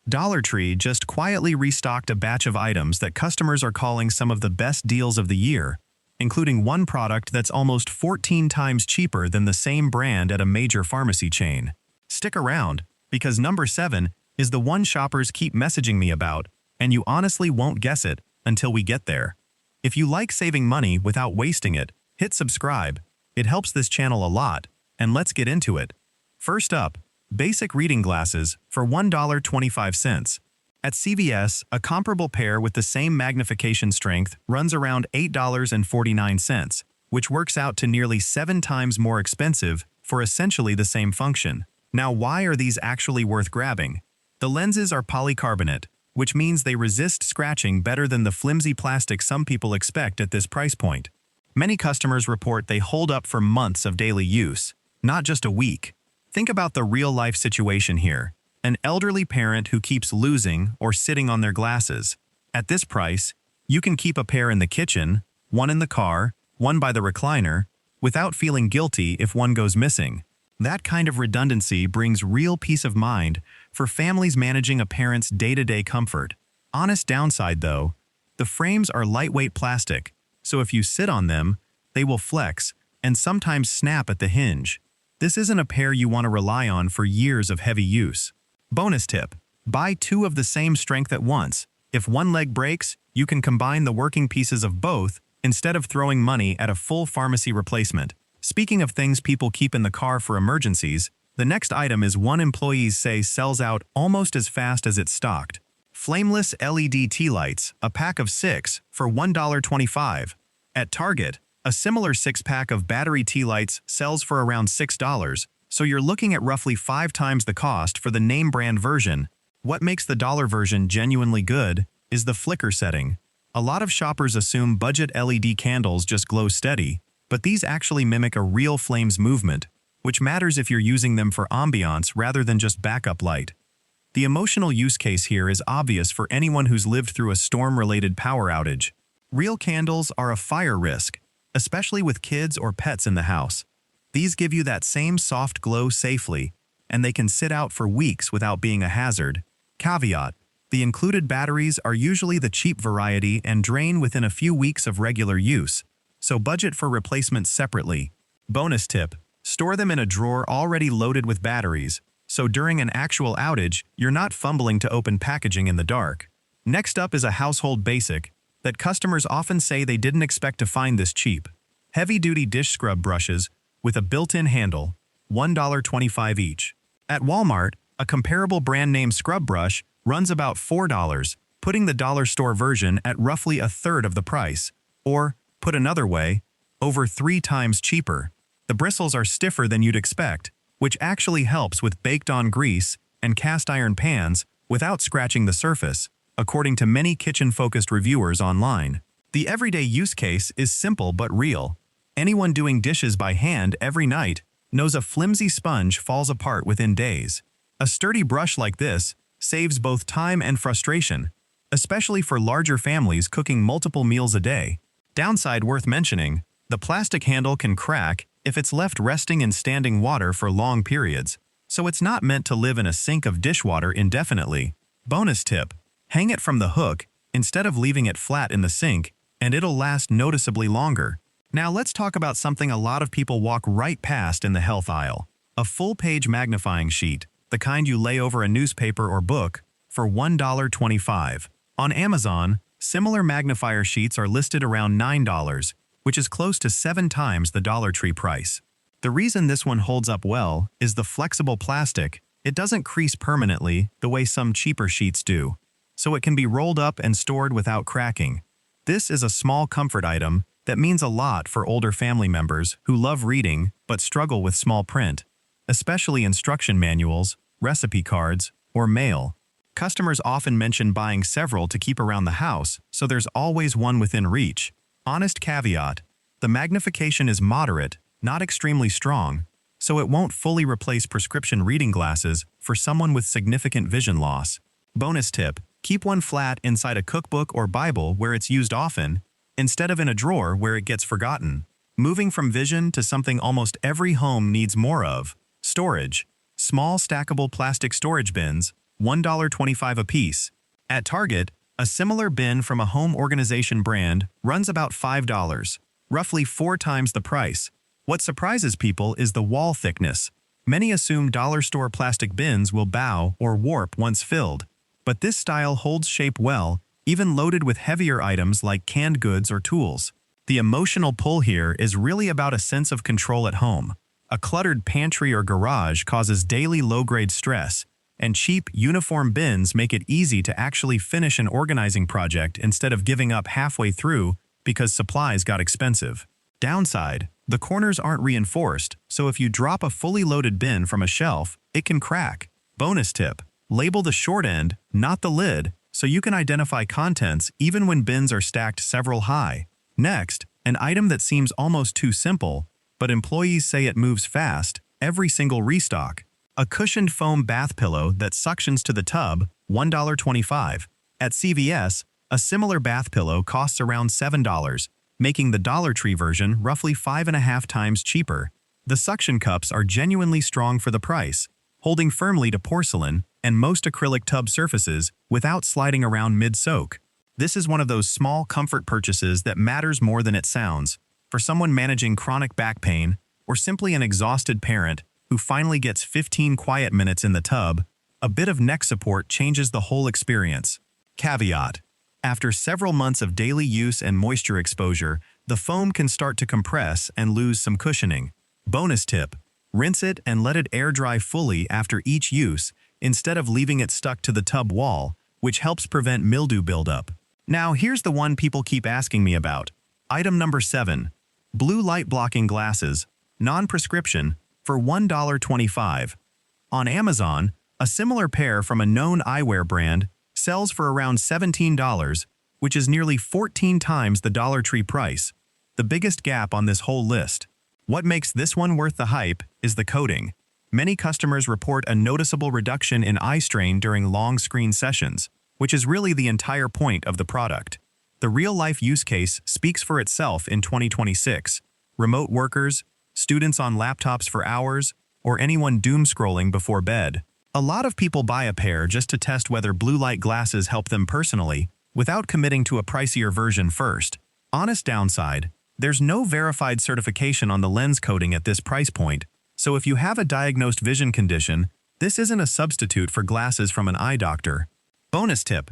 Dollar Tree just quietly restocked a batch of items that customers are calling some of the best deals of the year, including one product that's almost 14 times cheaper than the same brand at a major pharmacy chain. Stick around, because number 7 is the one shoppers keep messaging me about, and you honestly won't guess it until we get there. If you like saving money without wasting it, hit subscribe. It helps this channel a lot, and let's get into it. First up, basic reading glasses for $1.25. At CVS, a comparable pair with the same magnification strength runs around $8.49, which works out to nearly 7 times more expensive for essentially the same function. Now, why are these actually worth grabbing? The lenses are polycarbonate, which means they resist scratching better than the flimsy plastic some people expect at this price point. Many customers report they hold up for months of daily use, not just a week. Think about the real-life situation here. An elderly parent who keeps losing or sitting on their glasses. At this price, you can keep a pair in the kitchen, one in the car, one by the recliner, without feeling guilty if one goes missing. That kind of redundancy brings real peace of mind for families managing a parent's day-to-day comfort. Honest downside, though, the frames are lightweight plastic, so if you sit on them, they will flex and sometimes snap at the hinge. This isn't a pair you want to rely on for years of heavy use. Bonus tip: buy 2 of the same strength at once. If one leg breaks, you can combine the working pieces of both instead of throwing money at a full pharmacy replacement. Speaking of things people keep in the car for emergencies, the next item is one employees say sells out almost as fast as it's stocked. Flameless LED tea lights, a pack of 6 for $1.25. At Target, a similar 6-pack of battery tea lights sells for around $6, so you're looking at roughly 5 times the cost for the name brand version. What makes the dollar version genuinely good is the flicker setting. A lot of shoppers assume budget LED candles just glow steady, but these actually mimic a real flame's movement, which matters if you're using them for ambiance rather than just backup light. The emotional use case here is obvious for anyone who's lived through a storm-related power outage. Real candles are a fire risk, especially with kids or pets in the house. These give you that same soft glow safely, and they can sit out for weeks without being a hazard. Caveat: the included batteries are usually the cheap variety and drain within a few weeks of regular use, so budget for replacements separately. Bonus tip: store them in a drawer already loaded with batteries, so during an actual outage, you're not fumbling to open packaging in the dark. Next up is a household basic that customers often say they didn't expect to find this cheap. Heavy-duty dish scrub brushes with a built-in handle, $1.25 each. At Walmart, a comparable brand-name scrub brush runs about $4, putting the dollar store version at roughly a third of the price. Or, put another way, over 3 times cheaper. The bristles are stiffer than you'd expect, which actually helps with baked-on grease and cast-iron pans without scratching the surface, according to many kitchen-focused reviewers online. The everyday use case is simple but real. Anyone doing dishes by hand every night knows a flimsy sponge falls apart within days. A sturdy brush like this saves both time and frustration, especially for larger families cooking multiple meals a day. Downside worth mentioning: the plastic handle can crack if it's left resting in standing water for long periods, so it's not meant to live in a sink of dishwater indefinitely. Bonus tip: hang it from the hook instead of leaving it flat in the sink, and it'll last noticeably longer. Now let's talk about something a lot of people walk right past in the health aisle: a full-page magnifying sheet, the kind you lay over a newspaper or book, for $1.25. On Amazon, similar magnifier sheets are listed around $9, which is close to 7 times the Dollar Tree price. The reason this one holds up well is the flexible plastic. It doesn't crease permanently the way some cheaper sheets do, so it can be rolled up and stored without cracking. This is a small comfort item that means a lot for older family members who love reading but struggle with small print, especially instruction manuals, recipe cards, or mail. Customers often mention buying several to keep around the house, so there's always one within reach. Honest caveat: the magnification is moderate, not extremely strong, so it won't fully replace prescription reading glasses for someone with significant vision loss. Bonus tip: keep one flat inside a cookbook or Bible where it's used often, instead of in a drawer where it gets forgotten. Moving from vision to something almost every home needs more of: storage. Small stackable plastic storage bins, $1.25 apiece. At Target, a similar bin from a home organization brand runs about $5, roughly 4 times the price. What surprises people is the wall thickness. Many assume dollar store plastic bins will bow or warp once filled, but this style holds shape well, even loaded with heavier items like canned goods or tools. The emotional pull here is really about a sense of control at home. A cluttered pantry or garage causes daily low-grade stress, and cheap, uniform bins make it easy to actually finish an organizing project instead of giving up halfway through because supplies got expensive. Downside: the corners aren't reinforced, so if you drop a fully loaded bin from a shelf, it can crack. Bonus tip: label the short end, not the lid, so you can identify contents even when bins are stacked several high. Next, an item that seems almost too simple, but employees say it moves fast, every single restock. A cushioned foam bath pillow that suctions to the tub, $1.25. At CVS, a similar bath pillow costs around $7, making the Dollar Tree version roughly 5.5 times cheaper. The suction cups are genuinely strong for the price, holding firmly to porcelain and most acrylic tub surfaces without sliding around mid-soak. This is one of those small comfort purchases that matters more than it sounds. For someone managing chronic back pain, or simply an exhausted parent who finally gets 15 quiet minutes in the tub, a bit of neck support changes the whole experience. Caveat: after several months of daily use and moisture exposure, the foam can start to compress and lose some cushioning. Bonus tip: rinse it and let it air dry fully after each use instead of leaving it stuck to the tub wall, which helps prevent mildew buildup. Now here's the one people keep asking me about. Item number 7. Blue light blocking glasses, non-prescription, for $1.25. On Amazon, a similar pair from a known eyewear brand sells for around $17, which is nearly 14 times the Dollar Tree price. The biggest gap on this whole list. What makes this one worth the hype is the coating. Many customers report a noticeable reduction in eye strain during long screen sessions, which is really the entire point of the product. The real-life use case speaks for itself in 2026. Remote workers, students on laptops for hours, or anyone doom-scrolling before bed. A lot of people buy a pair just to test whether blue light glasses help them personally, without committing to a pricier version first. Honest downside: there's no verified certification on the lens coating at this price point, so if you have a diagnosed vision condition, this isn't a substitute for glasses from an eye doctor. Bonus tip: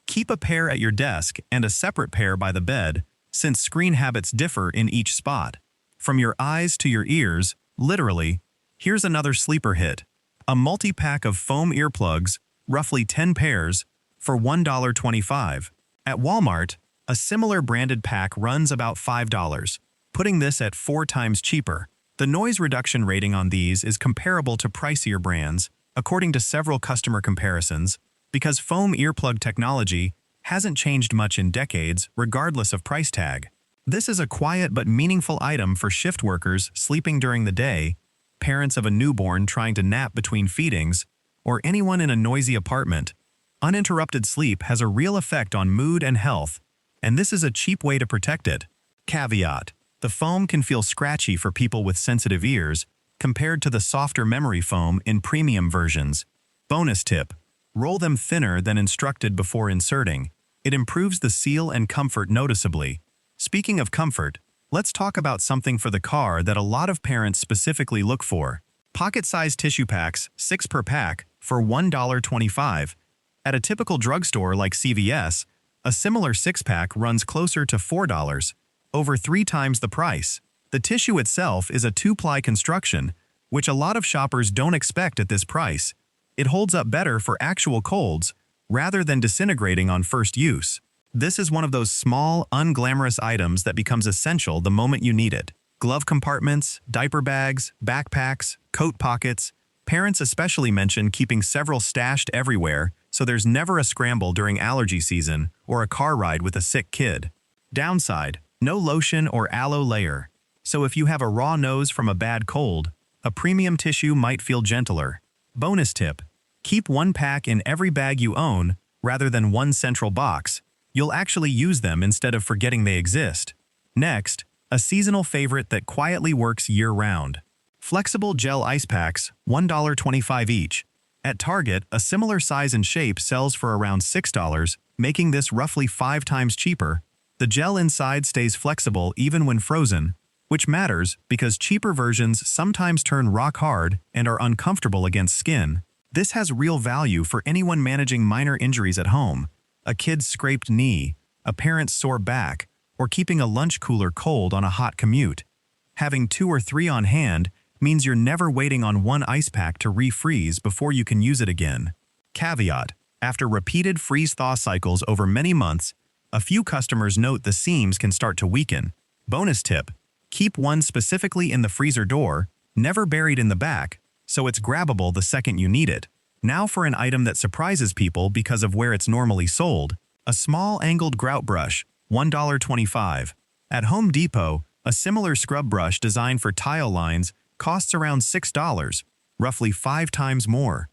keep a pair at your desk and a separate pair by the bed, since screen habits differ in each spot. From your eyes to your ears, literally. Here's another sleeper hit: a multi-pack of foam earplugs, roughly 10 pairs, for $1.25. At Walmart, a similar branded pack runs about $5, putting this at 4 times cheaper. The noise reduction rating on these is comparable to pricier brands, according to several customer comparisons, because foam earplug technology hasn't changed much in decades, regardless of price tag. This is a quiet but meaningful item for shift workers sleeping during the day, parents of a newborn trying to nap between feedings, or anyone in a noisy apartment. Uninterrupted sleep has a real effect on mood and health, and this is a cheap way to protect it. Caveat: the foam can feel scratchy for people with sensitive ears, compared to the softer memory foam in premium versions. Bonus tip: roll them thinner than instructed before inserting. It improves the seal and comfort noticeably. Speaking of comfort, let's talk about something for the car that a lot of parents specifically look for. Pocket-sized tissue packs, 6 per pack, for $1.25. At a typical drugstore like CVS, a similar 6-pack runs closer to $4, over 3 times the price. The tissue itself is a 2-ply construction, which a lot of shoppers don't expect at this price. It holds up better for actual colds, rather than disintegrating on first use. This is one of those small, unglamorous items that becomes essential the moment you need it. Glove compartments, diaper bags, backpacks, coat pockets. Parents especially mention keeping several stashed everywhere, so there's never a scramble during allergy season or a car ride with a sick kid. Downside: no lotion or aloe layer. So if you have a raw nose from a bad cold, a premium tissue might feel gentler. Bonus tip: keep 1 pack in every bag you own, rather than 1 central box. You'll actually use them instead of forgetting they exist. Next, a seasonal favorite that quietly works year-round. Flexible gel ice packs, $1.25 each. At Target, a similar size and shape sells for around $6, making this roughly 5 times cheaper. The gel inside stays flexible even when frozen, which matters because cheaper versions sometimes turn rock hard and are uncomfortable against skin. This has real value for anyone managing minor injuries at home, a kid's scraped knee, a parent's sore back, or keeping a lunch cooler cold on a hot commute. Having 2 or 3 on hand means you're never waiting on one ice pack to refreeze before you can use it again. Caveat: after repeated freeze-thaw cycles over many months, a few customers note the seams can start to weaken. Bonus tip: keep one specifically in the freezer door, never buried in the back, so it's grabbable the second you need it. Now for an item that surprises people because of where it's normally sold: a small angled grout brush, $1.25. At Home Depot, a similar scrub brush designed for tile lines costs around $6, roughly 5 times more.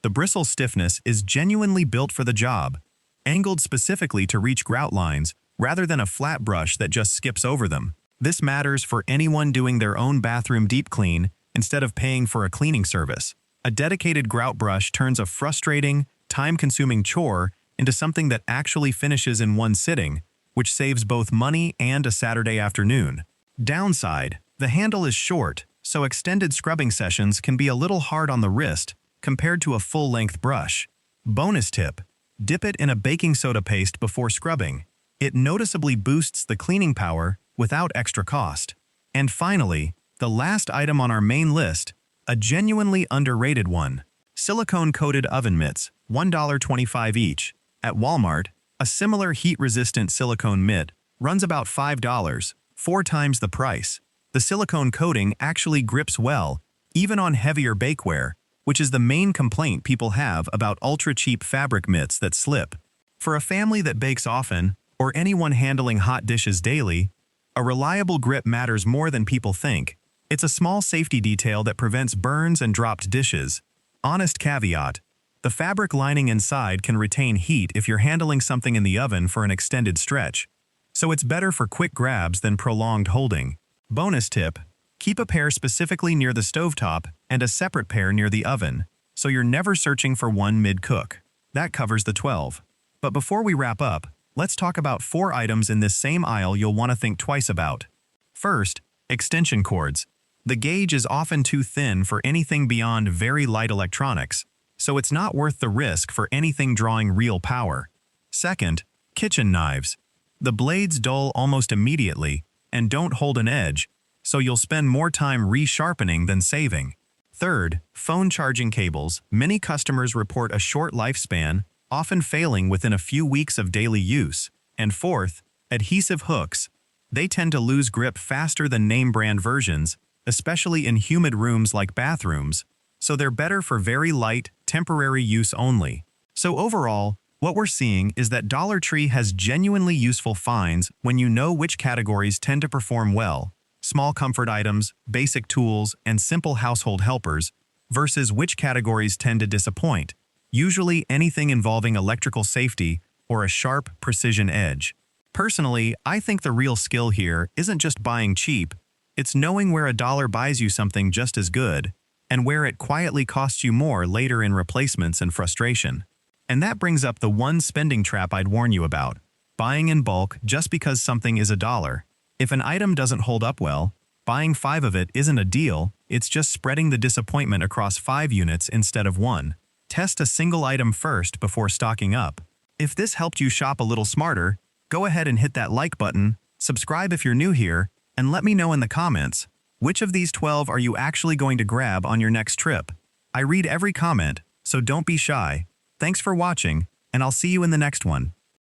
The bristle stiffness is genuinely built for the job, angled specifically to reach grout lines rather than a flat brush that just skips over them. This matters for anyone doing their own bathroom deep clean instead of paying for a cleaning service. A dedicated grout brush turns a frustrating, time-consuming chore into something that actually finishes in one sitting, which saves both money and a Saturday afternoon. Downside: the handle is short, so extended scrubbing sessions can be a little hard on the wrist compared to a full-length brush. Bonus tip: dip it in a baking soda paste before scrubbing. It noticeably boosts the cleaning power without extra cost. And finally, the last item on our main list, a genuinely underrated one: silicone-coated oven mitts, $1.25 each. At Walmart, a similar heat-resistant silicone mitt runs about $5, 4 times the price. The silicone coating actually grips well, even on heavier bakeware, which is the main complaint people have about ultra-cheap fabric mitts that slip. For a family that bakes often, or anyone handling hot dishes daily, a reliable grip matters more than people think. It's a small safety detail that prevents burns and dropped dishes. Honest caveat: the fabric lining inside can retain heat if you're handling something in the oven for an extended stretch, so it's better for quick grabs than prolonged holding. Bonus tip: keep a pair specifically near the stovetop and a separate pair near the oven, so you're never searching for one mid-cook. That covers the 12. But before we wrap up, let's talk about 4 items in this same aisle you'll want to think twice about. First, extension cords. The gauge is often too thin for anything beyond very light electronics, so it's not worth the risk for anything drawing real power. Second, kitchen knives. The blades dull almost immediately and don't hold an edge, so you'll spend more time resharpening than saving. Third, phone charging cables. Many customers report a short lifespan, often failing within a few weeks of daily use. And fourth, adhesive hooks. They tend to lose grip faster than name-brand versions, especially in humid rooms like bathrooms, so they're better for very light, temporary use only. So overall, what we're seeing is that Dollar Tree has genuinely useful finds when you know which categories tend to perform well: small comfort items, basic tools, and simple household helpers, versus which categories tend to disappoint, usually anything involving electrical safety or a sharp, precision edge. Personally, I think the real skill here isn't just buying cheap, it's knowing where $1 buys you something just as good, and where it quietly costs you more later in replacements and frustration. And that brings up the one spending trap I'd warn you about: buying in bulk just because something is $1. If an item doesn't hold up well, buying 5 of it isn't a deal, it's just spreading the disappointment across 5 units instead of 1. Test a single item first before stocking up. If this helped you shop a little smarter, go ahead and hit that like button, subscribe if you're new here, and let me know in the comments, which of these 12 are you actually going to grab on your next trip? I read every comment, so don't be shy. Thanks for watching, and I'll see you in the next one.